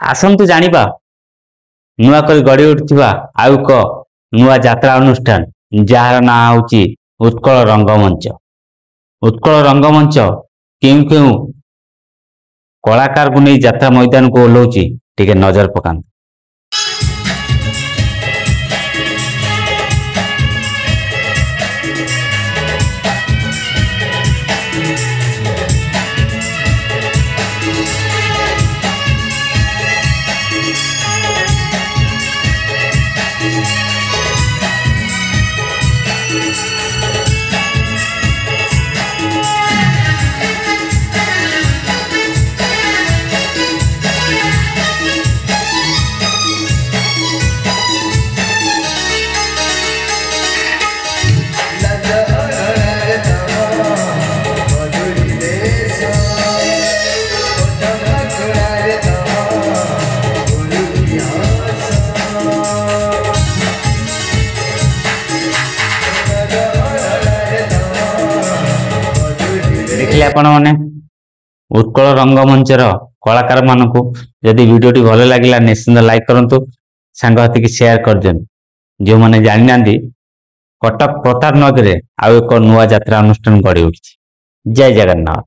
आसतु जानिबा नुआ कर गढ़ी उठुवा आउ एक नुआ यात्रा अनुष्ठान जार ना होची उत्कल रंगमंच। उत्कल रंगमंच केउ केउ कलाकार को नहीं यात्रा मैदान को ओह्लौची टिके नजर पकांत। देखिए आपण मैंने उत्कल रंगमंचर कलाकार मानक जदि वीडियोटी भल लगे निश्चिंत लाइक करूँ सांगति की शेयर कर दिखाँ जो मैंने जानी ना कटक प्रताप नगर आउ एक नुआ यात्रा अनुष्ठान गढ़ी उठी। जय जगन्नाथ।